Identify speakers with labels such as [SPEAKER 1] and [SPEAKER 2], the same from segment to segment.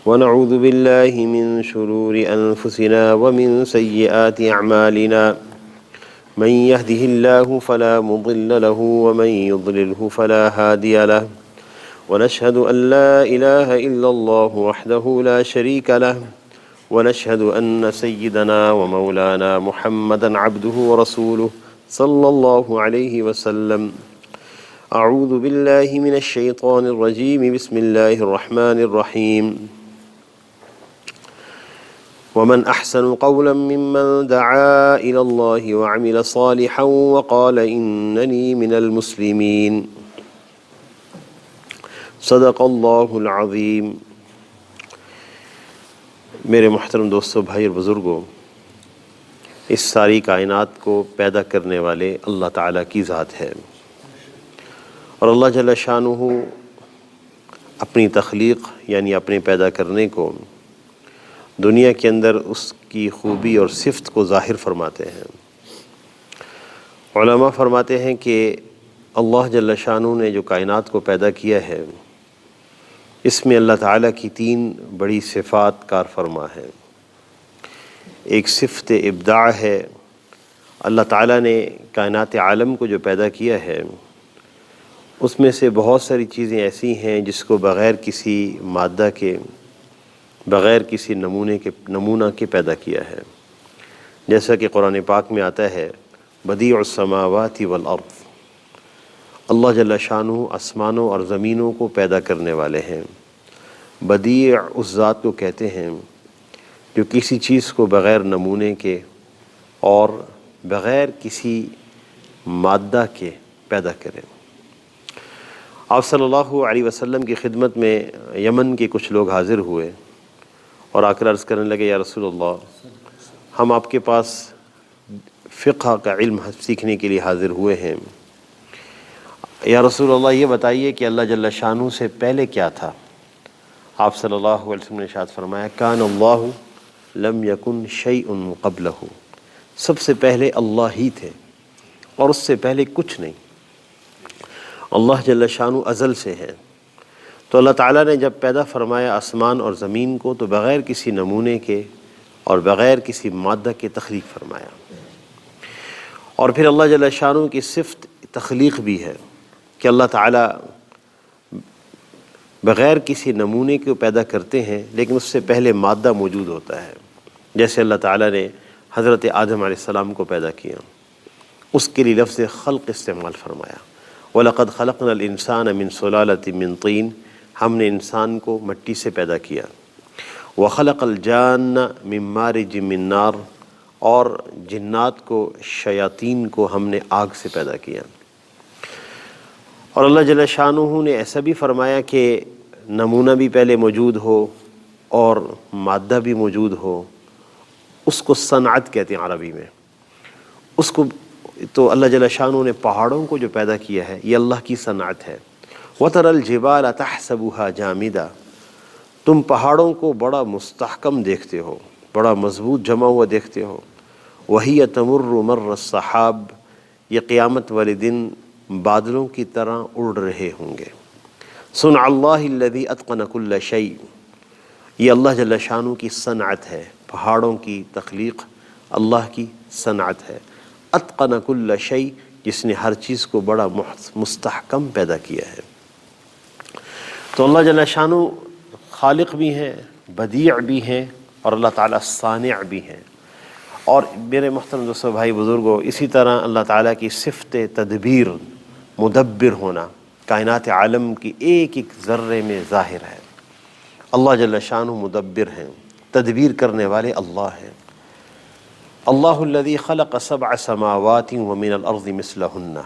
[SPEAKER 1] ونعوذ بالله من شرور أنفسنا ومن سيئات أعمالنا من يهده الله فلا مضل له ومن يضلله فلا هادي له ونشهد أن لا إله إلا الله وحده لا شريك له ونشهد أن سيدنا ومولانا محمدا عبده ورسوله صلى الله عليه وسلم. أعوذ بالله من الشيطان الرجيم. بسم الله الرحمن الرحيم. ومن أحسن قولا ممن دعا إلى الله وعمل صالحا وقال إنني من المسلمين. صدق اللہ العظیم. میرے محترم دوستو، بھائی اور بزرگوں، اس ساری کائنات کو پیدا کرنے والے اللہ تعالیٰ کی ذات ہے، اور اللہ جل شانہ اپنی تخلیق یعنی اپنے پیدا کرنے کو دنیا کے اندر اس کی خوبی اور صفت کو ظاہر فرماتے ہیں. علماء فرماتے ہیں کہ اللہ جل شانہ نے جو کائنات کو پیدا کیا ہے، اس میں اللہ تعالیٰ کی 3 بڑی صفات کار فرما ہیں. ایک صفت ابداع ہے. اللہ تعالیٰ نے کائنات عالم کو جو پیدا کیا ہے، اس میں سے بہت ساری چیزیں ایسی ہیں جس کو بغیر کسی مادہ کے، بغیر کسی نمونہ کے پیدا کیا ہے. جیسا کہ قرآن پاک میں آتا ہے، بدیع السماوات والارض. اللہ جل شانہ آسمانوں اور زمینوں کو پیدا کرنے والے ہیں. بدیع اس ذات کو کہتے ہیں جو کسی چیز کو بغیر نمونے کے اور بغیر کسی مادہ کے پیدا کرے. آپ صلی اللہ علیہ وسلم کی خدمت میں یمن کے کچھ لوگ حاضر ہوئے اور آ کر عرض کرنے لگے، یا رسول اللہ، ہم آپ کے پاس فقہ کا علم سیکھنے کے لیے حاضر ہوئے ہیں. یا رسول اللہ، یہ بتائیے کہ اللہ جل شانہ سے پہلے کیا تھا؟ آپ صلی اللہ علیہ وسلم نے ارشاد فرمایا، کان اللہ لم یکن شیء قبلہ. سب سے پہلے اللہ ہی تھے اور اس سے پہلے کچھ نہیں. اللہ جل شانہ ازل سے ہے. تو اللہ تعالیٰ نے جب پیدا فرمایا آسمان اور زمین کو، تو بغیر کسی نمونے کے اور بغیر کسی مادہ کے تخلیق فرمایا. اور پھر اللہ جل شانہ کی صفت تخلیق بھی ہے کہ اللہ تعالیٰ بغیر کسی نمونے کو پیدا کرتے ہیں، لیکن اس سے پہلے مادہ موجود ہوتا ہے. جیسے اللہ تعالیٰ نے حضرت آدم علیہ السلام کو پیدا کیا، اس کے لیے لفظ خلق استعمال فرمایا. وَلَقَدْ خَلَقْنَا الْإِنسَانَ مِنْ سُلَالَةٍ مِنْ طِينٍ. ہم نے انسان کو مٹی سے پیدا کیا. وَخَلَقَ الْجَانَّ مِنْ مَارِجٍ مِنْ نَارٍ. اور جنات کو، شیاطین کو ہم نے آگ سے پیدا کیا. اور اللہ جل شانہ نے ایسا بھی فرمایا کہ نمونہ بھی پہلے موجود ہو اور مادہ بھی موجود ہو. اس کو صنعت کہتے ہیں عربی میں. اس کو تو اللہ جل شانہ نے پہاڑوں کو جو پیدا کیا ہے، یہ اللہ کی صنعت ہے. وَتَرَى الْجِبَالَ تَحْسَبُهَا جَامِدًا. تم پہاڑوں کو بڑا مستحکم دیکھتے ہو، بڑا مضبوط جمع ہوا دیکھتے ہو. وَهِيَ تَمُرُّ مَرَّ السَّحَابِ. یہ قیامت والے دن بادلوں کی طرح اڑ رہے ہوں گے. صُنْعَ اللَّهِ الَّذِي أَتْقَنَ كُلَّ شَيْءٍ. یہ اللہ جل شانہ کی صنعت ہے. پہاڑوں کی تخلیق اللہ کی صنعت ہے. أَتْقَنَ كُلَّ شَيْءٍ، جس نے ہر چیز کو بڑا مستحکم پیدا کیا ہے. تو اللہ جل شانہ خالق بھی ہیں، بدیع بھی ہیں، اور اللہ تعالیٰ صانع بھی ہیں. اور میرے محترم دوستو، بھائی بزرگوں، اسی طرح اللہ تعالیٰ کی صفت تدبیر، مدبر ہونا کائنات عالم کی ایک ایک ذرے میں ظاہر ہے. اللہ جل شانہ مدبر ہیں، تدبیر کرنے والے اللہ ہیں. اللہ الذی خلق 7 سماوات ومن الارض مثلہن.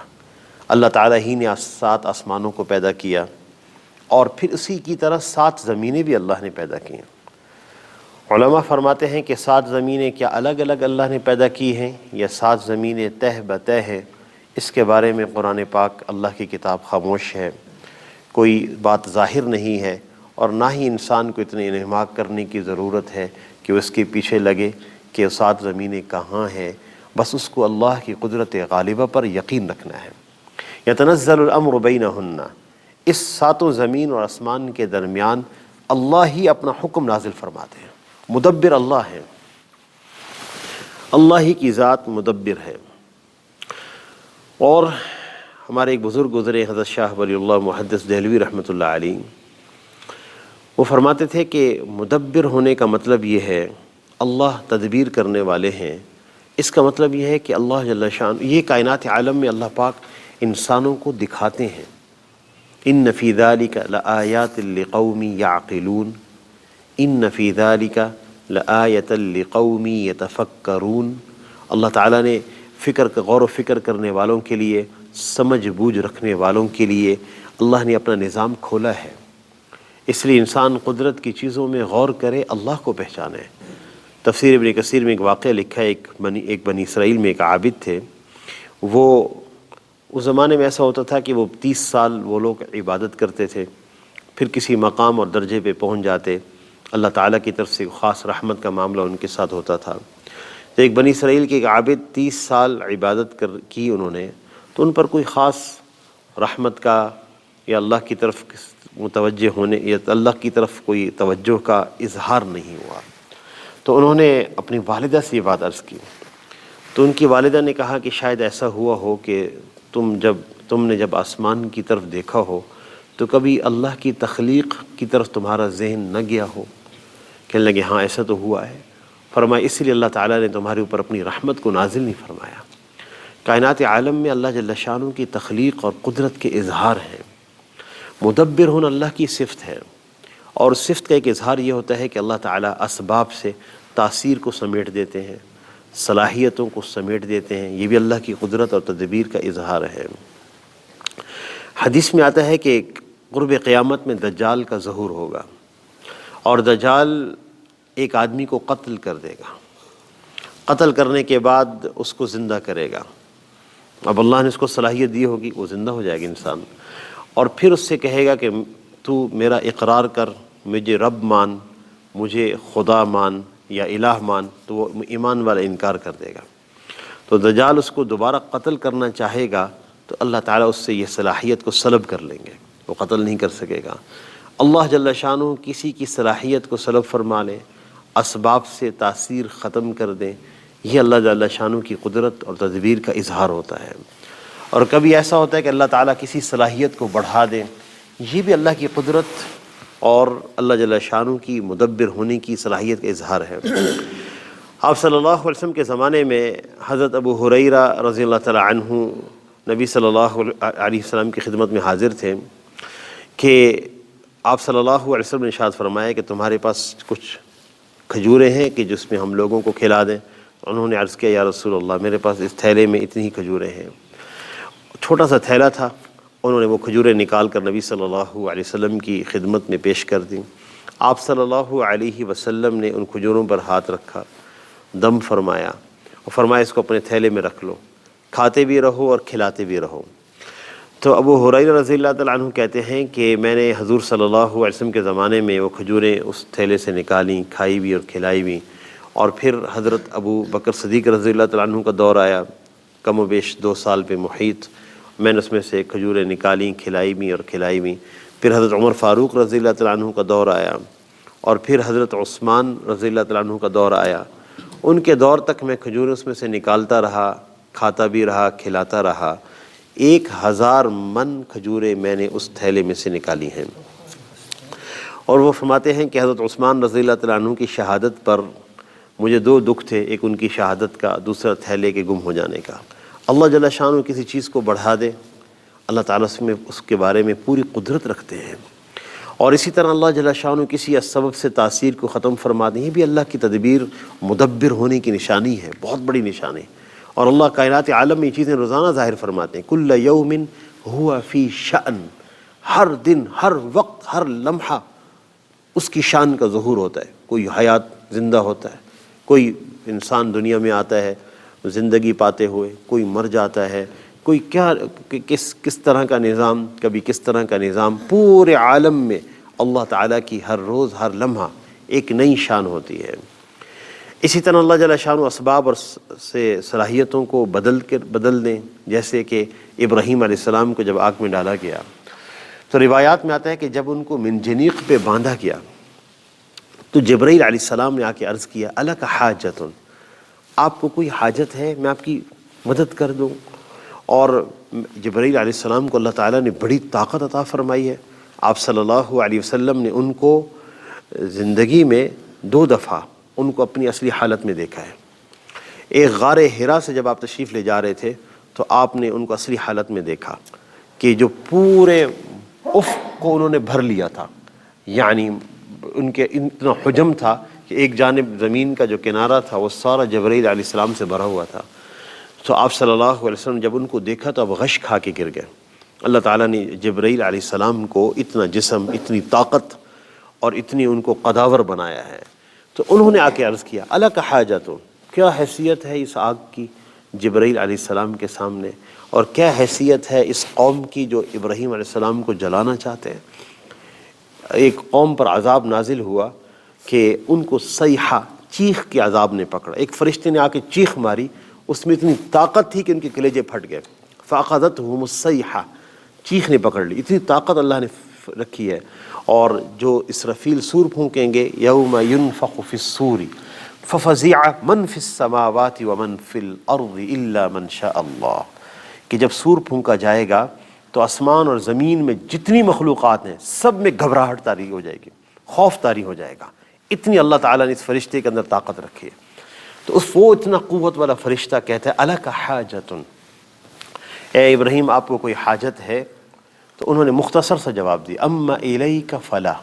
[SPEAKER 1] اللہ تعالیٰ ہی نے 7 آسمانوں کو پیدا کیا، اور پھر اسی کی طرح 7 زمینیں بھی اللہ نے پیدا کی. علماء فرماتے ہیں کہ 7 زمینیں کیا الگ الگ اللہ نے پیدا کی ہیں یا 7 زمینیں تہ بتہ ہیں، اس کے بارے میں قرآن پاک اللہ کی کتاب خاموش ہے. کوئی بات ظاہر نہیں ہے، اور نہ ہی انسان کو اتنے انہماک کرنے کی ضرورت ہے کہ اس کے پیچھے لگے کہ 7 زمینیں کہاں ہیں. بس اس کو اللہ کی قدرت غالبہ پر یقین رکھنا ہے. یتنزل الامر بینہن. اس 7 زمین اور آسمان کے درمیان اللہ ہی اپنا حکم نازل فرماتے ہیں۔ مدبر اللہ ہے، اللہ ہی کی ذات مدبر ہے۔ اور ہمارے ایک بزرگ گزرے حضرت شاہ ولی اللہ محدث دہلوی رحمۃ اللہ علیہ، وہ فرماتے تھے کہ مدبر ہونے کا مطلب یہ ہے اللہ تدبیر کرنے والے ہیں۔ اس کا مطلب یہ ہے کہ اللہ جل شان یہ کائنات عالم میں اللہ پاک انسانوں کو دکھاتے ہیں۔ ان فی ذلک لآیات لقوم یعقلون، ان فی ذلک لآیۃ لقوم یتفکرون۔ اللہ تعالیٰ نے غور و فکر کرنے والوں کے لیے، سمجھ بوجھ رکھنے والوں کے لیے اللہ نے اپنا نظام کھولا ہے۔ اس لیے انسان قدرت کی چیزوں میں غور کرے، اللہ کو پہچانے۔ تفسیر ابن کثیر میں ایک واقعہ لکھا ہے، ایک بنی اسرائیل میں ایک عابد تھے، وہ اس زمانے میں ایسا ہوتا تھا کہ وہ 30 سال وہ لوگ عبادت کرتے تھے، پھر کسی مقام اور درجے پہ پہنچ جاتے، اللہ تعالیٰ کی طرف سے خاص رحمت کا معاملہ ان کے ساتھ ہوتا تھا۔ تو ایک بنی اسرائیل کے ایک عابد 30 سال عبادت کی انہوں نے، تو ان پر کوئی خاص رحمت کا یا اللہ کی طرف متوجہ ہونے یا اللہ کی طرف کوئی توجہ کا اظہار نہیں ہوا۔ تو انہوں نے اپنی والدہ سے یہ بات عرض کی، تو ان کی والدہ نے کہا کہ شاید ایسا ہوا ہو کہ تم نے جب آسمان کی طرف دیکھا ہو تو کبھی اللہ کی تخلیق کی طرف تمہارا ذہن نہ گیا ہو۔ کہنے لگے ہاں ایسا تو ہوا ہے۔ فرمایا اس لیے اللہ تعالیٰ نے تمہارے اوپر اپنی رحمت کو نازل نہیں فرمایا۔ کائنات عالم میں اللہ جل شانہ کی تخلیق اور قدرت کے اظہار ہیں۔ مدبر ہونا اللہ کی صفت ہے، اور صفت کا ایک اظہار یہ ہوتا ہے کہ اللہ تعالیٰ اسباب سے تاثیر کو سمیٹ دیتے ہیں، صلاحیتوں کو سمیٹ دیتے ہیں۔ یہ بھی اللہ کی قدرت اور تدبیر کا اظہار ہے۔ حدیث میں آتا ہے کہ قرب قیامت میں دجال کا ظہور ہوگا، اور دجال ایک آدمی کو قتل کر دے گا، قتل کرنے کے بعد اس کو زندہ کرے گا۔ اب اللہ نے اس کو صلاحیت دی ہوگی، وہ زندہ ہو جائے گا انسان، اور پھر اس سے کہے گا کہ تو میرا اقرار کر، مجھے رب مان، مجھے خدا مان یا الہ مان، تو وہ ایمان والا انکار کر دے گا۔ تو دجال اس کو دوبارہ قتل کرنا چاہے گا تو اللہ تعالیٰ اس سے یہ صلاحیت کو سلب کر لیں گے، وہ قتل نہیں کر سکے گا۔ اللہ جل شانہ کسی کی صلاحیت کو سلب فرما لے، اسباب سے تاثیر ختم کر دیں، یہ اللہ جل شانہ کی قدرت اور تدبیر کا اظہار ہوتا ہے۔ اور کبھی ایسا ہوتا ہے کہ اللہ تعالیٰ کسی صلاحیت کو بڑھا دیں، یہ بھی اللہ کی قدرت اور اللہ جل شانہ کی مدبر ہونے کی صلاحیت کا اظہار ہے۔ آپ صلی اللہ علیہ وسلم کے زمانے میں حضرت ابو ہریرہ رضی اللہ تعالیٰ عنہ نبی صلی اللہ علیہ وسلم کی خدمت میں حاضر تھے کہ آپ صلی اللہ علیہ وسلم نے ارشاد فرمایا کہ تمہارے پاس کچھ کھجوریں ہیں کہ جس میں ہم لوگوں کو کھلا دیں۔ انہوں نے عرض کیا یا رسول اللہ میرے پاس اس تھیلے میں اتنی ہی کھجوریں ہیں۔ چھوٹا سا تھیلا تھا، انہوں نے وہ کھجوریں نکال کر نبی صلی اللہ علیہ وسلم کی خدمت میں پیش کر دیں۔ آپ صلی اللہ علیہ وسلم نے ان کھجوروں پر ہاتھ رکھا، دم فرمایا اور فرمایا اس کو اپنے تھیلے میں رکھ لو، کھاتے بھی رہو اور کھلاتے بھی رہو۔ تو ابو ہریرہ رضی اللہ تعالیٰ عنہ کہتے ہیں کہ میں نے حضور صلی اللہ علیہ وسلم کے زمانے میں وہ کھجوریں اس تھیلے سے نکالیں، کھائی بھی اور کھلائی بھی، اور پھر حضرت ابو بکر صدیق رضی اللہ تعالیٰ عنہ کا دور آیا، کم و بیش 2 سال پہ محیط، میں نے اس میں سے کھجوریں نکالیں، کھلائی بھی اور کھلائی بھی۔ پھر حضرت عمر فاروق رضی اللہ تعالیٰ عنہ کا دور آیا، اور پھر حضرت عثمان رضی اللہ تعالیٰ عنہ کا دور آیا۔ ان کے دور تک میں کھجوریں اس میں سے نکالتا رہا، کھاتا بھی رہا، کھلاتا رہا۔ 1000 من کھجوریں میں نے اس تھیلے میں سے نکالی ہیں۔ اور وہ فرماتے ہیں کہ حضرت عثمان رضی اللہ تعالیٰ عنہ کی شہادت پر مجھے 2 دکھ تھے، ایک ان کی شہادت کا، دوسرا تھیلے کے گم ہو جانے کا۔ اللہ جل شانہ کسی چیز کو بڑھا دے، اللہ تعالیٰ اس کے بارے میں پوری قدرت رکھتے ہیں، اور اسی طرح اللہ جل شانہ کسی سبب سے تاثیر کو ختم فرما دیں، یہ بھی اللہ کی تدبیر مدبر ہونے کی نشانی ہے، بہت بڑی نشانی۔ اور اللہ کائنات عالم میں یہ چیزیں روزانہ ظاہر فرماتے ہیں، کل یوم ہوا فی شأن، ہر دن، ہر وقت، ہر لمحہ اس کی شان کا ظہور ہوتا ہے۔ کوئی حیات زندہ ہوتا ہے، کوئی انسان دنیا میں آتا ہے زندگی پاتے ہوئے، کوئی مر جاتا ہے، کوئی کس طرح کا نظام، کبھی کس طرح کا نظام، پورے عالم میں اللہ تعالیٰ کی ہر روز ہر لمحہ ایک نئی شان ہوتی ہے۔ اسی طرح اللہ جل شانہ اسباب اور سے صلاحیتوں کو بدل دیں، جیسے کہ ابراہیم علیہ السلام کو جب آگ میں ڈالا گیا تو روایات میں آتا ہے کہ جب ان کو منجنیق پہ باندھا گیا تو جبرائیل علیہ السلام نے آ کے عرض کیا الک حاجۃ، آپ کو کوئی حاجت ہے میں آپ کی مدد کر دوں؟ اور جبرائیل علیہ السلام کو اللہ تعالیٰ نے بڑی طاقت عطا فرمائی ہے. آپ صلی اللہ علیہ وسلم نے ان کو زندگی میں 2 دفعہ ان کو اپنی اصلی حالت میں دیکھا ہے. ایک غار حرا سے جب آپ تشریف لے جا رہے تھے تو آپ نے ان کو اصلی حالت میں دیکھا کہ جو پورے افق کو انہوں نے بھر لیا تھا، یعنی ان کے اتنا حجم تھا کہ ایک جانب زمین کا جو کنارہ تھا وہ سارا جبرائیل علیہ السلام سے بھرا ہوا تھا. تو آپ صلی اللہ علیہ وسلم جب ان کو دیکھا تو اب غش کھا کے گر گئے. اللہ تعالیٰ نے جبرائیل علیہ السلام کو اتنا جسم، اتنی طاقت اور اتنی ان کو قداور بنایا ہے. تو انہوں نے آ کے عرض کیا الک حاجۃ، کیا حیثیت ہے اس آگ کی جبرائیل علیہ السلام کے سامنے، اور کیا حیثیت ہے اس قوم کی جو ابراہیم علیہ السلام کو جلانا چاہتے ہیں. ایک قوم پر عذاب نازل ہوا کہ ان کو صیحہ، چیخ کے عذاب نے پکڑا. ایک فرشتے نے آ کے چیخ ماری، اس میں اتنی طاقت تھی کہ ان کے کلیجے پھٹ گئے. فاخذتهم الصیحہ، چیخ نے پکڑ لی. اتنی طاقت اللہ نے رکھی ہے. اور جو اسرافیل سور پھونکیں گے یوم ینفخ فی الصور ففزع من فی السماوات ومن فی الارض الا من شاء اللہ، کہ جب سور پھونکا جائے گا تو آسمان اور زمین میں جتنی مخلوقات ہیں سب میں گھبراہٹ طاری ہو جائے گی، خوف طاری ہو جائے گا. اتنی اللہ تعالیٰ نے اس فرشتے کے اندر طاقت رکھی ہے. تو وہ اتنا قوت والا فرشتہ کہتا ہے الک حاجۃ، اے ابراہیم آپ کو کوئی حاجت ہے؟ تو انہوں نے مختصر سا جواب دیا اما الیک فلا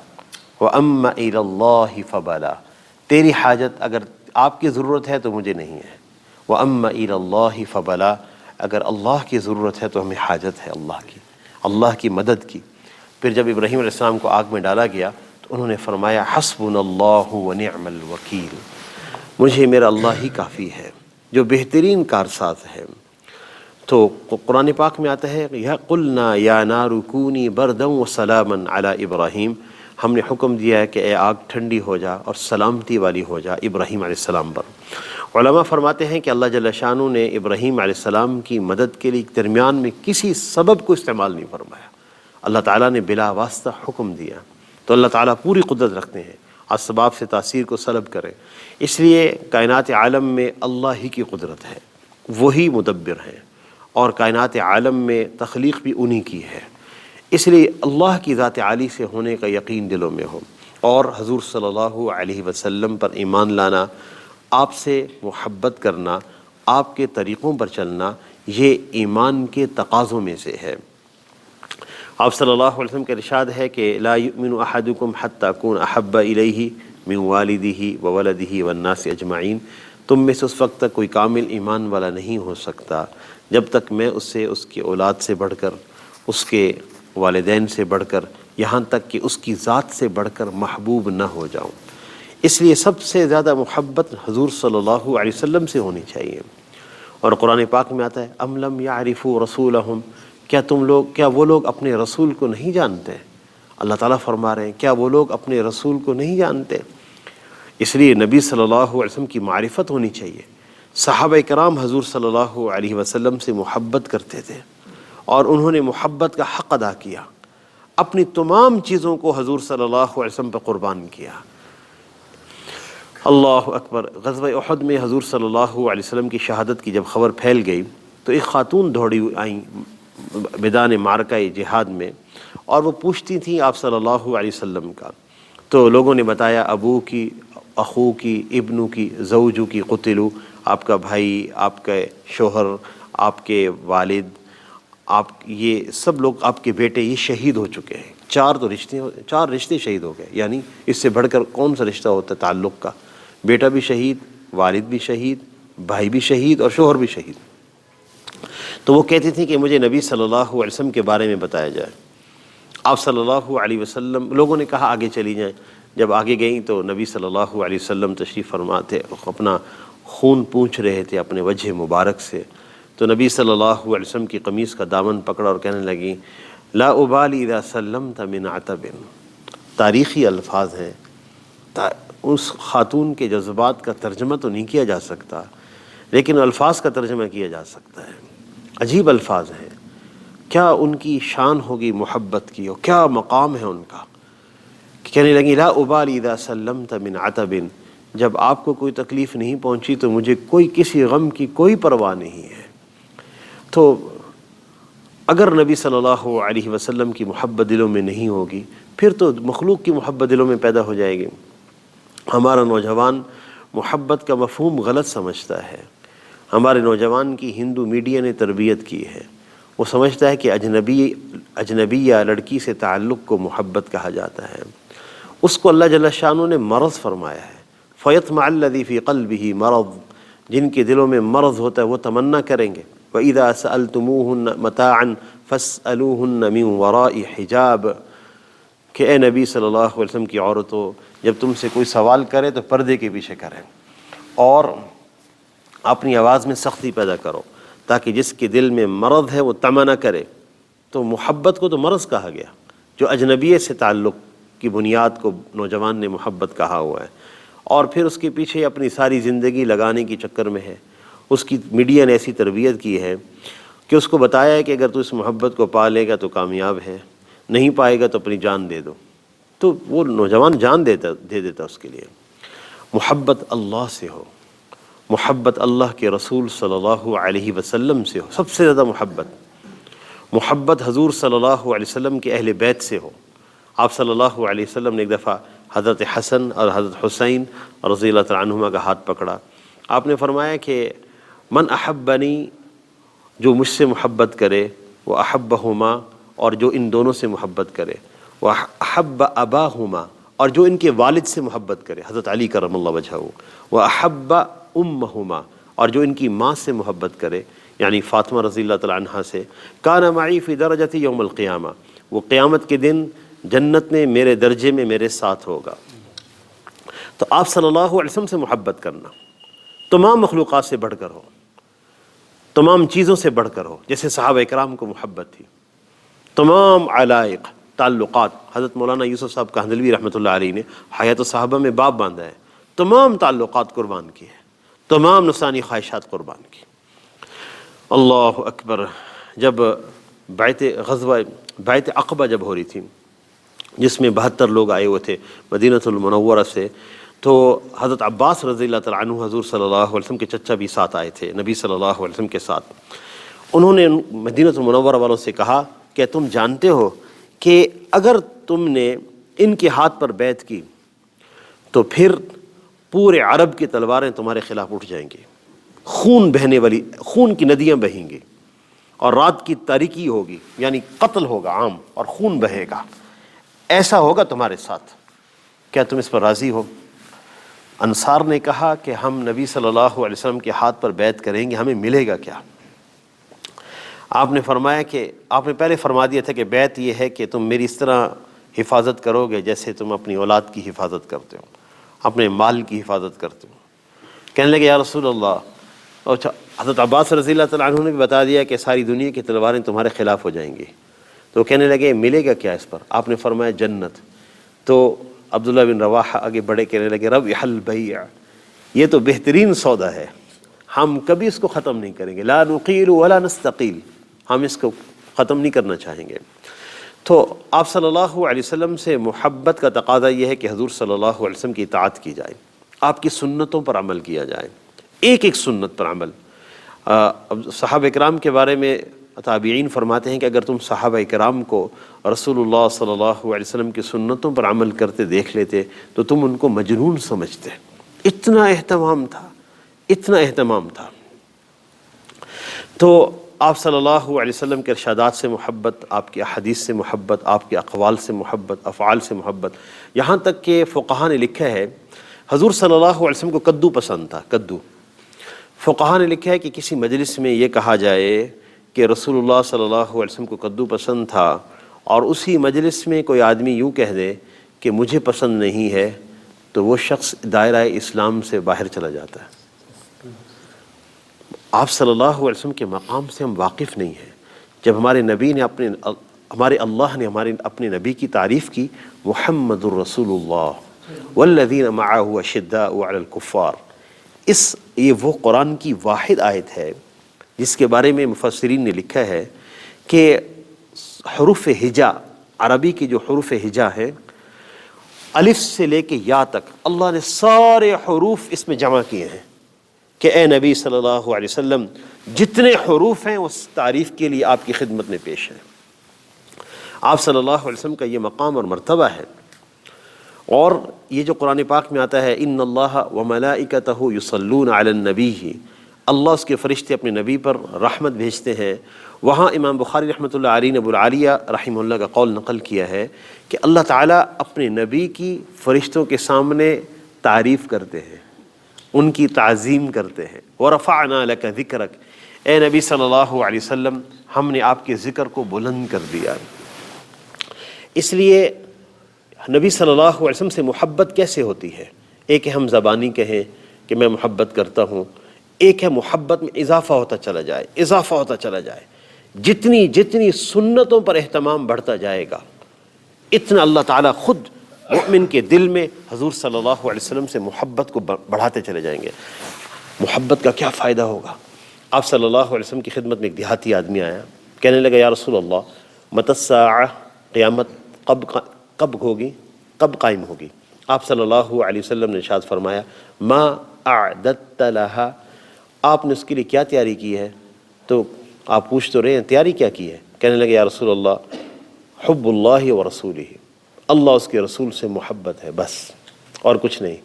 [SPEAKER 1] واما الی اللہ فبلا، تیری حاجت اگر آپ کی ضرورت ہے تو مجھے نہیں ہے، واما الی اللہ فبلا، اگر اللہ کی ضرورت ہے تو ہمیں حاجت ہے اللہ کی مدد کی. پھر جب ابراہیم علیہ السلام کو آگ میں ڈالا گیا تو انہوں نے فرمایا حسبنا اللہ ونعم الوکیل، مجھے میرا اللہ ہی کافی ہے جو بہترین کارساز ہے. تو قرآن پاک میں آتا ہے یا قلنا یا نار کونی بردا وسلاما علی ابراہیم، ہم نے حکم دیا ہے کہ اے آگ ٹھنڈی ہو جا اور سلامتی والی ہو جا ابراہیم علیہ السلام پر. علماء فرماتے ہیں کہ اللہ جل شانہ نے ابراہیم علیہ السلام کی مدد کے لیے درمیان میں کسی سبب کو استعمال نہیں فرمایا، اللہ تعالیٰ نے بلا واسطہ حکم دیا. تو اللہ تعالیٰ پوری قدرت رکھتے ہیں اسباب سے تاثیر کو سلب کریں. اس لیے کائنات عالم میں اللہ ہی کی قدرت ہے، وہی مدبر ہیں، اور کائنات عالم میں تخلیق بھی انہی کی ہے. اس لیے اللہ کی ذات عالی سے ہونے کا یقین دلوں میں ہو، اور حضور صلی اللہ علیہ وسلم پر ایمان لانا، آپ سے محبت کرنا، آپ کے طریقوں پر چلنا، یہ ایمان کے تقاضوں میں سے ہے. آپ صلی اللہ علیہ وسلم کا ارشاد ہے کہ لا یؤمن احدکم حتی اکون احب الیہ من والدہ وولدہ والناس اجمعین، تم میں سے اس وقت تک کوئی کامل ایمان والا نہیں ہو سکتا جب تک میں اسے اس کی اولاد سے بڑھ کر، اس کے والدین سے بڑھ کر، یہاں تک کہ اس کی ذات سے بڑھ کر محبوب نہ ہو جاؤں. اس لیے سب سے زیادہ محبت حضور صلی اللہ علیہ وسلم سے ہونی چاہیے. اور قرآن پاک میں آتا ہے ام لم یعرفوا رسولہم، کیا وہ لوگ اپنے رسول کو نہیں جانتے؟ اللہ تعالیٰ فرما رہے ہیں کیا وہ لوگ اپنے رسول کو نہیں جانتے؟ اس لیے نبی صلی اللہ علیہ وسلم کی معرفت ہونی چاہیے. صحابہ کرام حضور صلی اللہ علیہ وسلم سے محبت کرتے تھے اور انہوں نے محبت کا حق ادا کیا، اپنی تمام چیزوں کو حضور صلی اللہ علیہ وسلم پر قربان کیا. اللہ اکبر. غزوہ احد میں حضور صلی اللہ علیہ وسلم کی شہادت کی جب خبر پھیل گئی تو ایک خاتون دوڑی آئیں میدان معرکہ جہاد میں، اور وہ پوچھتی تھیں آپ صلی اللہ علیہ وسلم کا. تو لوگوں نے بتایا ابو کی، اخو کی، ابنو کی، زوجو کی قتلو، آپ کا بھائی، آپ کے شوہر، آپ کے والد، آپ یہ سب لوگ، آپ کے بیٹے یہ شہید ہو چکے ہیں. چار رشتے شہید ہو گئے. یعنی اس سے بڑھ کر کون سا رشتہ ہوتا ہے تعلق کا؟ بیٹا بھی شہید، والد بھی شہید، بھائی بھی شہید اور شوہر بھی شہید. تو وہ کہتی تھی کہ مجھے نبی صلی اللہ علیہ وسلم کے بارے میں بتایا جائے. آپ صلی اللہ علیہ وسلم، لوگوں نے کہا آگے چلی جائیں. جب آگے گئیں تو نبی صلی اللہ علیہ وسلم تشریف فرما تھے، اپنا خون پونچھ رہے تھے اپنے وجہ مبارک سے. تو نبی صلی اللہ علیہ وسلم کی قمیص کا دامن پکڑا اور کہنے لگی لا ابالی اذا سلمت من عتب. تاریخی الفاظ ہیں، اس خاتون کے جذبات کا ترجمہ تو نہیں کیا جا سکتا، لیکن الفاظ کا ترجمہ کیا جا سکتا ہے. عجیب الفاظ ہیں. کیا ان کی شان ہوگی محبت کی، اور کیا مقام ہے ان کا. کہنے لگی لا ابالی اذا سلمت من عتب، جب آپ کو کوئی تکلیف نہیں پہنچی تو مجھے کوئی کسی غم کی کوئی پرواہ نہیں ہے۔ تو اگر نبی صلی اللہ علیہ وسلم کی محبت دلوں میں نہیں ہوگی پھر تو مخلوق کی محبت دلوں میں پیدا ہو جائے گی۔ ہمارا نوجوان محبت کا مفہوم غلط سمجھتا ہے۔ ہمارے نوجوان کی ہندو میڈیا نے تربیت کی ہے، وہ سمجھتا ہے کہ اجنبیہ لڑکی سے تعلق کو محبت کہا جاتا ہے۔ اس کو اللہ جل شانہ نے مرض فرمایا ہے، فَيَطْمَعَ الَّذِي فِي قَلْبِهِ مَرَض، جن کے دلوں میں مرض ہوتا ہے وہ تمنا کریں گے۔ وَإِذَا سَأَلْتُمُوهُنَّ مَتَاعًا فَاسْأَلُوهُنَّ مِنْ وَرَاءِ حِجَابٍ، کہ اے نبی صلی اللہ علیہ وسلم کی عورتوں، جب تم سے کوئی سوال کرے تو پردے کے پیچھے کریں، اور اپنی آواز میں سختی پیدا کرو تاکہ جس کے دل میں مرض ہے وہ طمع نہ کرے۔ تو محبت کو تو مرض کہا گیا، جو اجنبیہ سے تعلق کی بنیاد کو نوجوان نے محبت کہا ہوا ہے، اور پھر اس کے پیچھے اپنی ساری زندگی لگانے کی چکر میں ہے۔ اس کی میڈیا نے ایسی تربیت کی ہے کہ اس کو بتایا ہے کہ اگر تو اس محبت کو پا لے گا تو کامیاب ہے، نہیں پائے گا تو اپنی جان دے دو۔ تو وہ نوجوان جان دے دیتا اس کے لیے۔ محبت اللہ سے ہو، محبت اللہ کے رسول صلی اللہ علیہ وسلم سے ہو، سب سے زیادہ محبت حضور صلی اللہ علیہ وسلم کے اہل بیت سے ہو۔ آپ صلی اللہ علیہ وسلم نے ایک دفعہ حضرت حسن اور حضرت حسین رضی اللہ تعالیٰ عنہما کا ہاتھ پکڑا۔ آپ نے فرمایا کہ من احبنی، جو مجھ سے محبت کرے، وہ احبہما، اور جو ان دونوں سے محبت کرے، وہ احب اباہما، اور جو ان کے والد سے محبت کرے، حضرت علی کرم اللہ وجہہ، وہ احب امہما، اور جو ان کی ماں سے محبت کرے یعنی فاطمہ رضی اللہ تعالیٰ عنہا سے، کان معی فی درجتی یوم القیامہ، وہ قیامت کے دن جنت میں میرے درجے میں میرے ساتھ ہوگا۔ تو آپ صلی اللہ علیہ وسلم سے محبت کرنا تمام مخلوقات سے بڑھ کر ہو، تمام چیزوں سے بڑھ کر ہو، جیسے صحابہ اکرام کو محبت تھی۔ تمام علائق، تعلقات، حضرت مولانا یوسف صاحب کاندھلوی رحمۃ اللہ علیہ نے حیات الصحابہ میں باب باندھا ہے، تمام تعلقات قربان کیے، تمام نفسانی خواہشات قربان کی۔ اللہ اکبر۔ جب بیعت عقبہ جب ہو رہی تھی، جس میں 72 لوگ آئے ہوئے تھے مدینہ المنورہ سے، تو حضرت عباس رضی اللہ تعالیٰ عنہ حضور صلی اللہ علیہ وسلم کے چچا بھی ساتھ آئے تھے نبی صلی اللہ علیہ وسلم کے ساتھ۔ انہوں نے مدینہ المنورہ والوں سے کہا کہ تم جانتے ہو کہ اگر تم نے ان کے ہاتھ پر بیعت کی تو پھر پورے عرب کی تلواریں تمہارے خلاف اٹھ جائیں گی، خون بہنے والی، خون کی ندیاں بہیں گی، اور رات کی تاریکی ہوگی، یعنی قتل ہوگا عام اور خون بہے گا، ایسا ہوگا تمہارے ساتھ، کیا تم اس پر راضی ہو؟ انصار نے کہا کہ ہم نبی صلی اللہ علیہ وسلم کے ہاتھ پر بیعت کریں گے، ہمیں ملے گا کیا؟ آپ نے فرمایا کہ آپ نے پہلے فرما دیا تھا کہ بیعت یہ ہے کہ تم میری اس طرح حفاظت کرو گے جیسے تم اپنی اولاد کی حفاظت کرتے ہو، اپنے مال کی حفاظت کرتے ہو۔ کہنے لگے یا رسول اللہ، اور حضرت عباس رضی اللہ تعالیٰ عنہ نے بھی بتا دیا کہ ساری دنیا کی تلواریں تمہارے خلاف ہو جائیں گی، تو کہنے لگے ملے گا کیا اس پر؟ آپ نے فرمایا جنت۔ تو عبداللہ بن رواحہ آگے بڑھے، کہنے لگے ربح البیع، یہ تو بہترین سودا ہے، ہم کبھی اس کو ختم نہیں کریں گے، لا نقیل ولا نستقیل، ہم اس کو ختم نہیں کرنا چاہیں گے۔ تو آپ صلی اللہ علیہ وسلم سے محبت کا تقاضا یہ ہے کہ حضور صلی اللہ علیہ وسلم کی اطاعت کی جائے، آپ کی سنتوں پر عمل کیا جائے، ایک ایک سنت پر عمل۔ صحابہ اکرام کے بارے میں تابعین فرماتے ہیں کہ اگر تم صحابہ اکرام کو رسول اللہ صلی اللہ علیہ وسلم کی سنتوں پر عمل کرتے دیکھ لیتے تو تم ان کو مجنون سمجھتے، اتنا اہتمام تھا، اتنا اہتمام تھا۔ تو آپ صلی اللہ علیہ وسلم کے ارشادات سے محبت، آپ کی احادیث سے محبت، آپ کے اقوال سے محبت، افعال سے محبت، یہاں تک کہ فقہاء نے لکھا ہے حضور صلی اللہ علیہ وسلم کو کدو پسند تھا، کدو۔ فقہاء نے لکھا ہے کہ کسی مجلس میں یہ کہا جائے کہ رسول اللہ صلی اللہ علیہ وسلم کو کدو پسند تھا، اور اسی مجلس میں کوئی آدمی یوں کہہ دے کہ مجھے پسند نہیں ہے، تو وہ شخص دائرہ اسلام سے باہر چلا جاتا ہے۔ آپ صلی اللہ علیہ وسلم کے مقام سے ہم واقف نہیں ہیں۔ جب ہمارے نبی نے ہمارے اللہ نے اپنے نبی کی تعریف کی، محمد الرسول اللہ والذین معہ اشداء علی الکفار، یہ وہ قرآن کی واحد آیت ہے جس کے بارے میں مفسرین نے لکھا ہے کہ حروف ہجا، عربی کے جو حروف ہجا ہیں، الف سے لے کے یا تک اللہ نے سارے حروف اس میں جمع کیے ہیں کہ اے نبی صلی اللہ علیہ وسلم جتنے حروف ہیں اس تعریف کے لیے آپ کی خدمت میں پیش ہیں۔ آپ صلی اللہ علیہ وسلم کا یہ مقام اور مرتبہ ہے۔ اور یہ جو قرآن پاک میں آتا ہے ان اللہ وملائکتہ یصلون علی النبی، اللہ اس کے فرشتے اپنے نبی پر رحمت بھیجتے ہیں، وہاں امام بخاری رحمۃ اللہ علیہ نے ابو العالیہ رحمہ اللہ کا قول نقل کیا ہے کہ اللہ تعالیٰ اپنے نبی کی فرشتوں کے سامنے تعریف کرتے ہیں، ان کی تعظیم کرتے ہیں۔ وَرَفَعْنَا لَكَ ذِكْرَكَ، اے نبی صلی اللہ علیہ وسلم ہم نے آپ کے ذکر کو بلند کر دیا۔ اس لیے نبی صلی اللہ علیہ وسلم سے محبت کیسے ہوتی ہے؟ ایک ہے ہم زبانی کہیں کہ میں محبت کرتا ہوں، ایک ہے محبت میں اضافہ ہوتا چلا جائے، اضافہ ہوتا چلا جائے۔ جتنی جتنی سنتوں پر اہتمام بڑھتا جائے گا اتنا اللہ تعالیٰ خود مؤمن کے دل میں حضور صلی اللہ علیہ وسلم سے محبت کو بڑھاتے چلے جائیں گے۔ محبت کا کیا فائدہ ہوگا؟ آپ صلی اللہ علیہ وسلم کی خدمت میں ایک دیہاتی آدمی آیا، کہنے لگا یا رسول اللہ متی الساعہ، قیامت کب ہوگی، کب قائم ہوگی؟ آپ صلی اللہ علیہ وسلم نے ارشاد فرمایا ما اعددت لها، آپ نے اس کے لیے کیا تیاری کی ہے؟ تو آپ پوچھ تو رہے ہیں تیاری کیا کی ہے؟ کہنے لگے یا رسول اللہ حب اللہ و رسولہ، اللہ اس کے رسول سے محبت ہے بس اور کچھ نہیں۔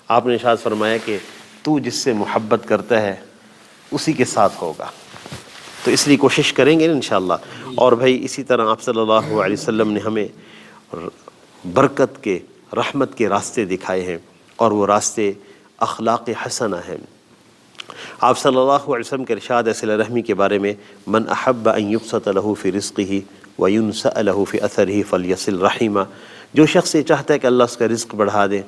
[SPEAKER 1] آپ نے ارشاد فرمایا کہ تو جس سے محبت کرتا ہے اسی کے ساتھ ہوگا، تو اس لیے کوشش کریں گے انشاءاللہ۔ اور بھائی اسی طرح آپ صلی اللہ علیہ وسلم نے ہمیں برکت کے، رحمت کے راستے دکھائے ہیں، اور وہ راستے اخلاق حسنہ ہیں۔ آپ صلی اللہ علیہ وسلم کے ارشاد ہے صلہ رحمی کے بارے میں من احب ان یبسط له فی رزقہ وینسأ له فی اثرہ فلیصل رحمہ، جو شخص یہ چاہتا ہے کہ اللہ اس کا رزق بڑھا دے،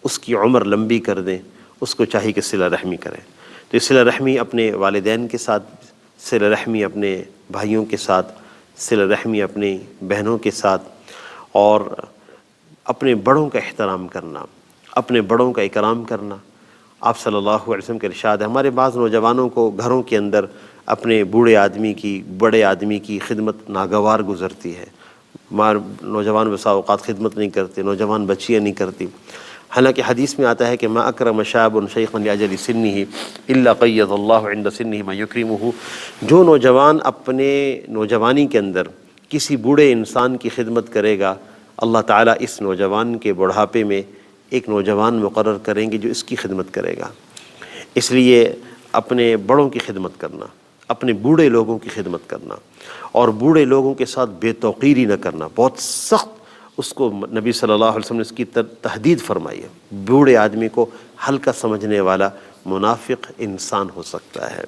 [SPEAKER 1] اس کی عمر لمبی کر دیں، اس کو چاہیے کہ صلہ رحمی کریں۔ تو صلہ رحمی اپنے والدین کے ساتھ، صلہ رحمی اپنے بھائیوں کے ساتھ، صلہ رحمی اپنی بہنوں کے ساتھ، اور اپنے بڑوں کا احترام کرنا، اپنے بڑوں کا اکرام کرنا۔ آپ صلی اللہ علیہ وسلم کے ارشاد ہے ہمارے بعض نوجوانوں کو گھروں کے اندر اپنے بوڑھے آدمی کی، بڑے آدمی کی خدمت ناگوار گزرتی ہے۔ نوجوان بسا اوقات خدمت نہیں کرتے، نوجوان بچیاں نہیں کرتی، حالانکہ حدیث میں آتا ہے کہ ما اکرم شاب شیخا لاجل سنہ الا قید اللہ عند سنہ من یکرمہ، جو نوجوان اپنے نوجوانی کے اندر کسی بوڑھے انسان کی خدمت کرے گا، اللہ تعالیٰ اس نوجوان کے بڑھاپے میں ایک نوجوان مقرر کریں گے جو اس کی خدمت کرے گا۔ اس لیے اپنے بڑوں کی خدمت کرنا، اپنے بوڑھے لوگوں کی خدمت کرنا، اور بوڑھے لوگوں کے ساتھ بے توقیری نہ کرنا، بہت سخت اس کو نبی صلی اللہ علیہ وسلم نے اس کی تحدید فرمائی ہے۔ بوڑھے آدمی کو ہلکا سمجھنے والا منافق انسان ہو سکتا ہے۔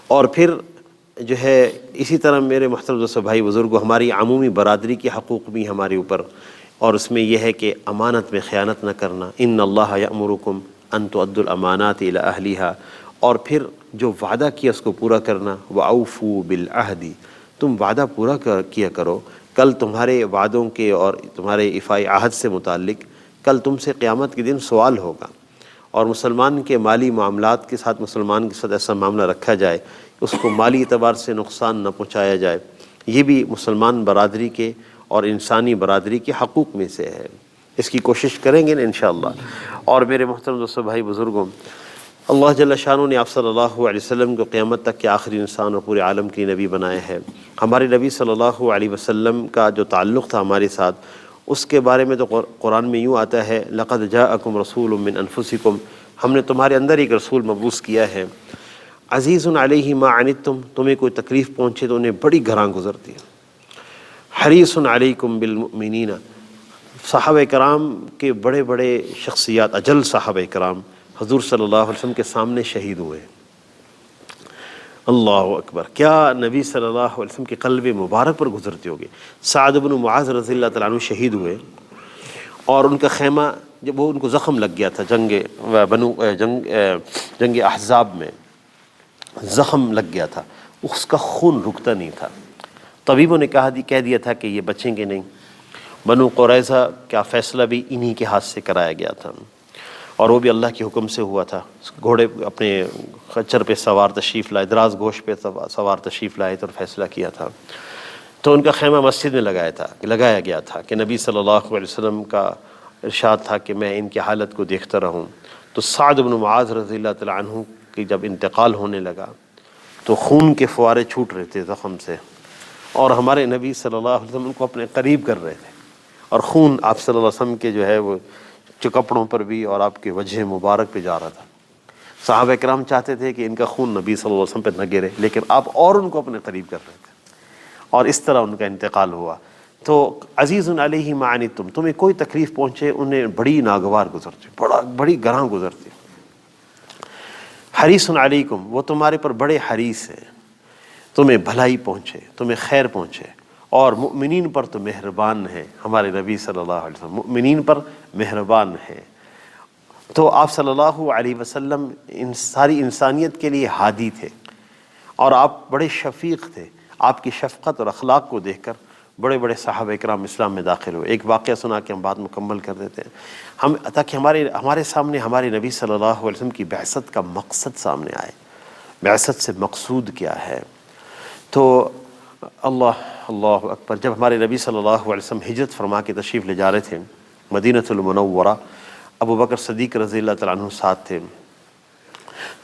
[SPEAKER 1] اور پھر جو ہے اسی طرح میرے محترم دوستو بھائی بزرگوں، ہماری عمومی برادری کے حقوق بھی ہمارے اوپر، اور اس میں یہ ہے کہ امانت میں خیانت نہ کرنا۔ ان اللہ یأمرکم ان تؤدوا الامانات الی اہلھا، اور پھر جو وعدہ کیا اس کو پورا کرنا۔ واوفوا بالعہد، تم وعدہ پورا کیا کرو، کل تمہارے وعدوں کے اور تمہارے ایفاء عہد سے متعلق کل تم سے قیامت کے دن سوال ہوگا۔ اور مسلمان کے مالی معاملات کے ساتھ مسلمان کے ساتھ ایسا معاملہ رکھا جائے اس کو مالی اعتبار سے نقصان نہ پہنچایا جائے، یہ بھی مسلمان برادری کے اور انسانی برادری کے حقوق میں سے ہے۔ اس کی کوشش کریں گے نا انشاءاللہ۔ اور میرے محترم دوستو بھائی بزرگوں، اللہ جل شانہ نے آپ صلی اللہ علیہ وسلم کو قیامت تک کے آخری انسان اور پورے عالم کے نبی بنایا ہے۔ ہمارے نبی صلی اللہ علیہ وسلم کا جو تعلق تھا ہمارے ساتھ، اس کے بارے میں تو قرآن میں یوں آتا ہے لقد جاءکم رسول من انفسکم، ہم نے تمہارے اندر ایک رسول مبعوث کیا ہے، عزیز علیہ ما عنتم، تمہیں کوئی تکلیف پہنچے تو انہیں بڑی گراں گزرتی ہے، حریص علیکم بالمؤمنین، صحابہ کرام کے بڑے بڑے شخصیات، اجل صحابہ کرام حضور صلی اللہ علیہ وسلم کے سامنے شہید ہوئے۔ اللہ اکبر، کیا نبی صلی اللہ علیہ وسلم کے قلب مبارک پر گزرتی ہوگی۔ سعد بن معاذ رضی اللہ تعالیٰ عنہ شہید ہوئے، اور ان کا خیمہ جب وہ ان کو زخم لگ گیا تھا جنگ احزاب میں، زخم لگ گیا تھا، اس کا خون رکتا نہیں تھا۔ طبیبوں نے کہہ دیا تھا کہ یہ بچیں گے نہیں۔ بنو قریظہ کا فیصلہ بھی انہی کے ہاتھ سے کرایا گیا تھا، اور وہ بھی اللہ کے حکم سے ہوا تھا۔ گھوڑے اپنے خچر پہ سوار تشریف لائے، دراز گوش پہ سوار تشریف لائے اور فیصلہ کیا تھا۔ تو ان کا خیمہ مسجد میں لگایا گیا تھا کہ نبی صلی اللہ علیہ وسلم کا ارشاد تھا کہ میں ان کی حالت کو دیکھتا رہوں۔ تو سعد بن معاذ رضی اللہ تعالیٰ عنہ کی جب انتقال ہونے لگا تو خون کے فوارے چھوٹ رہے تھے زخم سے، اور ہمارے نبی صلی اللہ علیہ وسلم ان کو اپنے قریب کر رہے تھے، اور خون آپ صلی اللہ علیہ وسلم کے جو ہے وہ کپڑوں پر بھی اور آپ کے وجہ مبارک پہ جا رہا تھا۔ صحابہ کرام چاہتے تھے کہ ان کا خون نبی صلی اللہ علیہ وسلم پہ نہ گرے، لیکن آپ اور ان کو اپنے قریب کر رہے تھے، اور اس طرح ان کا انتقال ہوا۔ تو عزیز علیہ ما عنتم، تمہیں کوئی تکلیف پہنچے انہیں بڑی ناگوار گزرتی، بڑی گراں گزرتی۔ حریص علیکم، وہ تمہارے پر بڑے حریص ہیں، تمہیں بھلائی پہنچے، تمہیں خیر پہنچے، اور مؤمنین پر تو مہربان ہے۔ ہمارے نبی صلی اللہ علیہ وسلم مؤمنین پر مہربان ہے۔ تو آپ صلی اللہ علیہ وسلم ان ساری انسانیت کے لیے ہادی تھے، اور آپ بڑے شفیق تھے۔ آپ کی شفقت اور اخلاق کو دیکھ کر بڑے بڑے صحابہ کرام اسلام میں داخل ہوئے۔ ایک واقعہ سنا کے ہم بات مکمل کر دیتے ہیں، تاکہ ہمارے سامنے ہمارے نبی صلی اللہ علیہ وسلم کی بعثت کا مقصد سامنے آئے، بعثت سے مقصود کیا ہے۔ تو اللہ اکبر، جب ہمارے نبی صلی اللہ علیہ وسلم ہجرت فرما کے تشریف لے جا رہے تھے مدینۃ المنورہ، ابو بکر صدیق رضی اللہ تعالیٰ عنہ ساتھ تھے،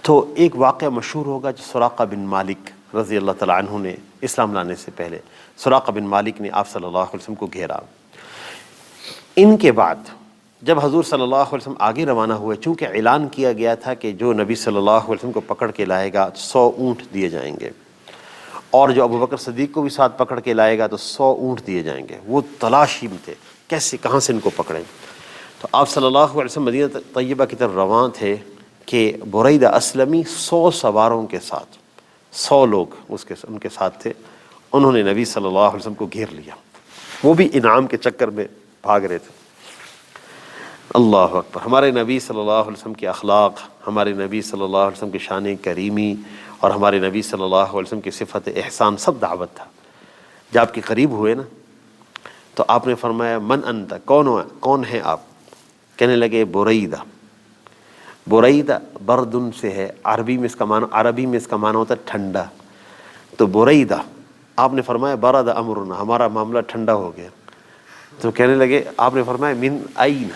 [SPEAKER 1] تو ایک واقعہ مشہور ہوگا جو سراقہ بن مالک رضی اللہ تعالیٰ عنہ نے اسلام لانے سے پہلے، سراقہ بن مالک نے آپ صلی اللہ علیہ وسلم کو گھیرا۔ ان کے بعد جب حضور صلی اللہ علیہ وسلم آگے روانہ ہوئے، چونکہ اعلان کیا گیا تھا کہ جو نبی صلی اللہ علیہ وسلم کو پکڑ کے لائے گا 100 اونٹ دیے جائیں گے، اور جو ابو بکر صدیق کو بھی ساتھ پکڑ کے لائے گا تو 100 اونٹ دیے جائیں گے۔ وہ تلاشی میں تھے کیسے کہاں سے ان کو پکڑیں۔ تو آپ صلی اللہ علیہ وسلم مدینہ طیبہ کی طرف رواں تھے کہ بریدہ اسلمی 100 سواروں کے ساتھ، 100 لوگ ان کے ساتھ تھے، انہوں نے نبی صلی اللہ علیہ وسلم کو گھیر لیا، وہ بھی انعام کے چکر میں بھاگ رہے تھے۔ اللہ اکبر، ہمارے نبی صلی اللہ علیہ وسلم کے اخلاق، ہمارے نبی صلی اللہ علیہ وسلم کی شان کریمی، اور ہمارے نبی صلی اللہ علیہ وسلم کی صفت احسان، سب دعوت تھا۔ جب آپ کے قریب ہوئے نا تو آپ نے فرمایا من انت، کون ہے آپ؟ کہنے لگے بریدہ۔ بریدہ بردن سے ہے، عربی میں اس کا معنی ہوتا ہے ٹھنڈا، تو بریدہ، آپ نے فرمایا برد امرنا، ہمارا معاملہ ٹھنڈا ہو گیا۔ تو کہنے لگے، آپ نے فرمایا من این،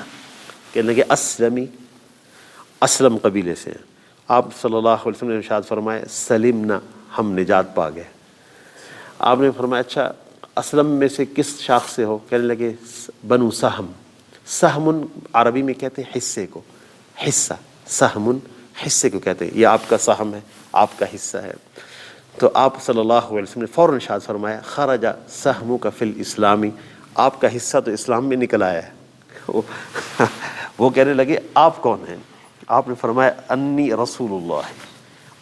[SPEAKER 1] کہنے لگے اسلمی، اسلم قبیلے سے۔ آپ صلی اللہ علیہ وسلم نے ارشاد فرمایا سلمنا، ہم نجات پا گئے۔ آپ نے فرمایا اچھا اسلم میں سے کس شاخ سے ہو؟ کہنے لگے بنو سہم۔ سہم عربی میں کہتے ہیں حصے کو، حصہ، سہم حصے کو کہتے ہیں، یہ آپ کا سہم ہے، آپ کا حصہ ہے۔ تو آپ صلی اللہ علیہ وسلم نے فوراً ارشاد فرمایا خرج سہمک فی الاسلامی، آپ کا حصہ تو اسلام میں نکل آیا ہے۔ وہ کہنے لگے آپ کون ہیں؟ آپ نے فرمایا انی رسول اللہ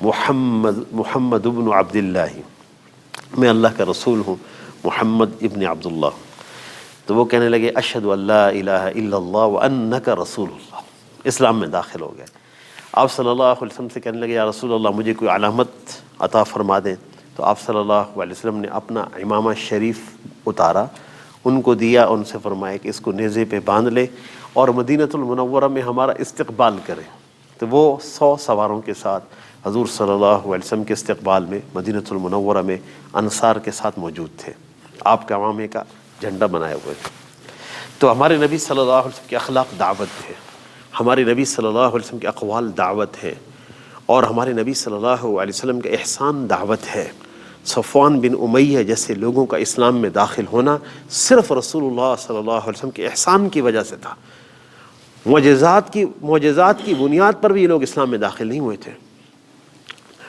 [SPEAKER 1] محمد ابن عبداللہ، میں اللہ کا رسول ہوں، محمد ابن عبداللہ۔ تو وہ کہنے لگے اشہد ان لا الہ الا اللہ وانک رسول اللہ، اسلام میں داخل ہو گئے۔ آپ صلی اللہ علیہ وسلم سے کہنے لگے یا رسول اللہ مجھے کوئی علامت عطا فرما دیں۔ تو آپ صلی اللہ علیہ وسلم نے اپنا امامہ شریف اتارا، ان کو دیا، ان سے فرمایا کہ اس کو نیزے پہ باندھ لے اور مدینۃ المنورہ میں ہمارا استقبال کرے۔ تو وہ 100 سواروں کے ساتھ حضور صلی اللہ علیہ وسلم کے استقبال میں مدینۃ المنورہ میں انصار کے ساتھ موجود تھے، آپ کا امامے کا جھنڈا بنائے ہوئے تھے۔ تو ہمارے نبی صلی اللہ علیہ وسلم کے اخلاق دعوت ہے، ہمارے نبی صلی اللہ علیہ وسلم کے اقوال دعوت ہے، اور ہمارے نبی صلی اللہ علیہ وسلم کا احسان دعوت ہے۔ صفوان بن امیہ جیسے لوگوں کا اسلام میں داخل ہونا صرف رسول اللہ صلی اللہ علیہ وسلم کے احسان کی وجہ سے تھا۔ معجزات کی بنیاد پر بھی یہ لوگ اسلام میں داخل نہیں ہوئے تھے۔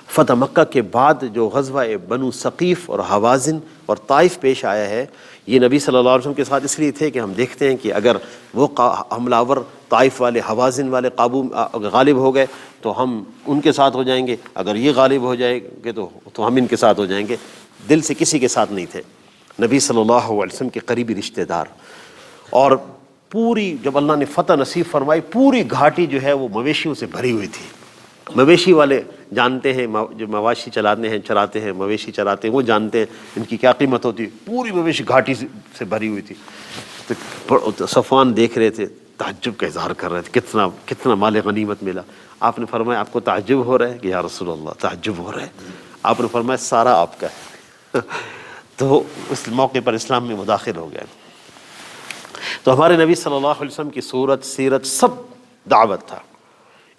[SPEAKER 1] فتح مکہ کے بعد جو غزوہ بنو ثقیف اور حوازن اور طائف پیش آیا ہے، یہ نبی صلی اللہ علیہ وسلم کے ساتھ اس لیے تھے کہ ہم دیکھتے ہیں کہ اگر وہ حملہ آور طائف والے، حوازن والے غالب ہو گئے تو ہم ان کے ساتھ ہو جائیں گے، اگر یہ غالب ہو جائیں گے تو ہم ان کے ساتھ ہو جائیں گے۔ دل سے کسی کے ساتھ نہیں تھے، نبی صلی اللہ علیہ وسلم کے قریبی رشتہ دار۔ اور پوری جب اللہ نے فتح نصیب فرمائی، پوری گھاٹی جو ہے وہ مویشیوں سے بھری ہوئی تھی۔ مویشی والے جانتے ہیں، جو مواشی چراتے ہیں مویشی چراتے ہیں، وہ جانتے ہیں ان کی کیا قیمت ہوتی ہے۔ پوری مویشی گھاٹی سے بھری ہوئی تھی۔ تو صفوان دیکھ رہے تھے، تعجب کا اظہار کر رہے تھے، کتنا مال غنیمت ملا۔ آپ نے فرمایا آپ کو تعجب ہو رہا ہے کہ یا رسول اللہ تعجب ہو رہا ہے؟ آپ نے فرمایا سارا آپ کا ہے۔ تو اس موقع پر اسلام میں مداخل ہو گئے۔ تو ہمارے نبی صلی اللہ علیہ وسلم کی صورت، سیرت سب دعوت تھا۔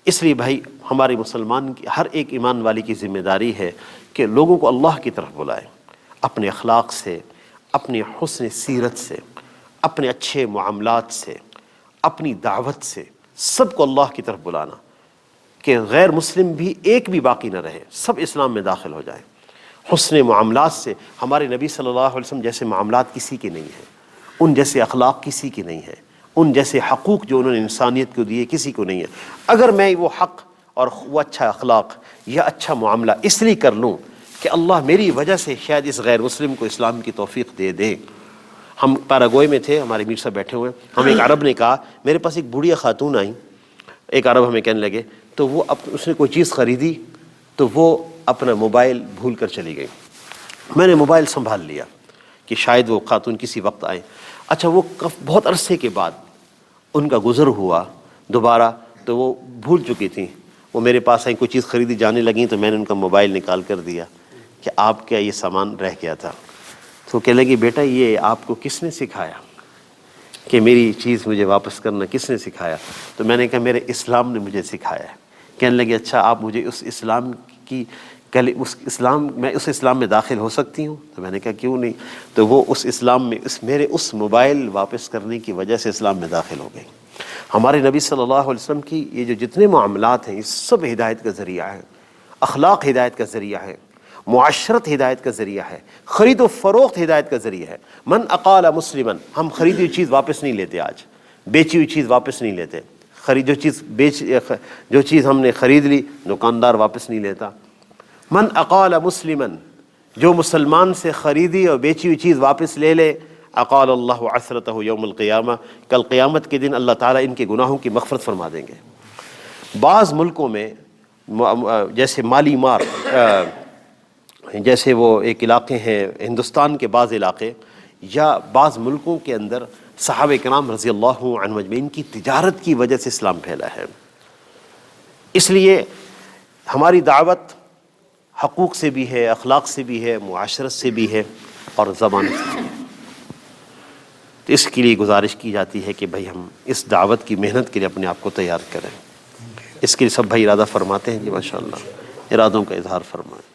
[SPEAKER 1] اس لیے بھائی ہمارے مسلمان کی ہر ایک ایمان والی کی ذمہ داری ہے کہ لوگوں کو اللہ کی طرف بلائے، اپنے اخلاق سے، اپنے حسن سیرت سے، اپنے اچھے معاملات سے، اپنی دعوت سے، سب کو اللہ کی طرف بلانا کہ غیر مسلم بھی ایک بھی باقی نہ رہے، سب اسلام میں داخل ہو جائیں۔ حسن معاملات سے، ہمارے نبی صلی اللہ علیہ وسلم جیسے معاملات کسی کے نہیں ہیں، ان جیسے اخلاق کسی کے نہیں ہیں، ان جیسے حقوق جو انہوں نے انسانیت کو دیے کسی کو نہیں ہے۔ اگر میں وہ حق اور وہ اچھا اخلاق یا اچھا معاملہ اس لیے کر لوں کہ اللہ میری وجہ سے شاید اس غیر مسلم کو اسلام کی توفیق دے دے۔ ہم پیراگوئے میں تھے، ہمارے میر صاحب بیٹھے ہوئے، ہم ایک عرب نے کہا، میرے پاس ایک بوڑھیا خاتون آئیں، ایک عرب ہمیں کہنے لگے، تو وہ اس نے کوئی چیز خریدی تو وہ اپنا موبائل بھول کر چلی گئی۔ میں نے موبائل سنبھال لیا کہ شاید وہ خاتون کسی وقت آئے۔ اچھا وہ بہت عرصے کے بعد ان کا گزر ہوا دوبارہ، تو وہ بھول چکی تھیں، وہ میرے پاس آئیں، کوئی چیز خریدی جانے لگیں، تو میں نے ان کا موبائل نکال کر دیا کہ آپ کیا یہ سامان رہ گیا تھا؟ تو کہنے لگی بیٹا یہ آپ کو کس نے سکھایا کہ میری چیز مجھے واپس کرنا، کس نے سکھایا؟ تو میں نے کہا میرے اسلام نے مجھے سکھایا ہے۔ کہنے لگے اچھا آپ مجھے اس اسلام کی میں اس اسلام میں داخل ہو سکتی ہوں؟ تو میں نے کہا کیوں نہیں؟ تو وہ اس اسلام میں میرے اس موبائل واپس کرنے کی وجہ سے اسلام میں داخل ہو گئی۔ ہمارے نبی صلی اللہ علیہ وسلم کی یہ جو جتنے معاملات ہیں یہ سب ہدایت کا ذریعہ ہے، اخلاق ہدایت کا ذریعہ ہے، معاشرت ہدایت کا ذریعہ ہے، خرید و فروخت ہدایت کا ذریعہ ہے۔ من اقال مسلمن، ہم خریدی ہوئی چیز واپس نہیں لیتے، آج بیچی ہوئی چیز واپس نہیں لیتے، جو چیز ہم نے خرید لی دکاندار واپس نہیں لیتا۔ من اقال مسلمن، جو مسلمان سے خریدی اور بیچی ہوئی چیز واپس لے لے، اقال اللہ عثرتہ یوم القیامہ، کل قیامت کے دن اللہ تعالیٰ ان کے گناہوں کی مغفرت فرما دیں گے۔ بعض ملکوں میں جیسے مالی مار، جیسے وہ ایک علاقے ہیں ہندوستان کے بعض علاقے یا بعض ملکوں کے اندر، صحابہ کرام رضی اللہ عنہم اجمعین کی تجارت کی وجہ سے اسلام پھیلا ہے۔ اس لیے ہماری دعوت حقوق سے بھی ہے، اخلاق سے بھی ہے، معاشرت سے بھی ہے اور زبان سے بھی ہے۔ تو اس کے لیے گزارش کی جاتی ہے کہ بھائی ہم اس دعوت کی محنت کے لیے اپنے آپ کو تیار کریں۔ اس کے لیے سب بھائی ارادہ فرماتے ہیں؟ جی ماشاء اللہ، ارادوں کا اظہار فرمائیں۔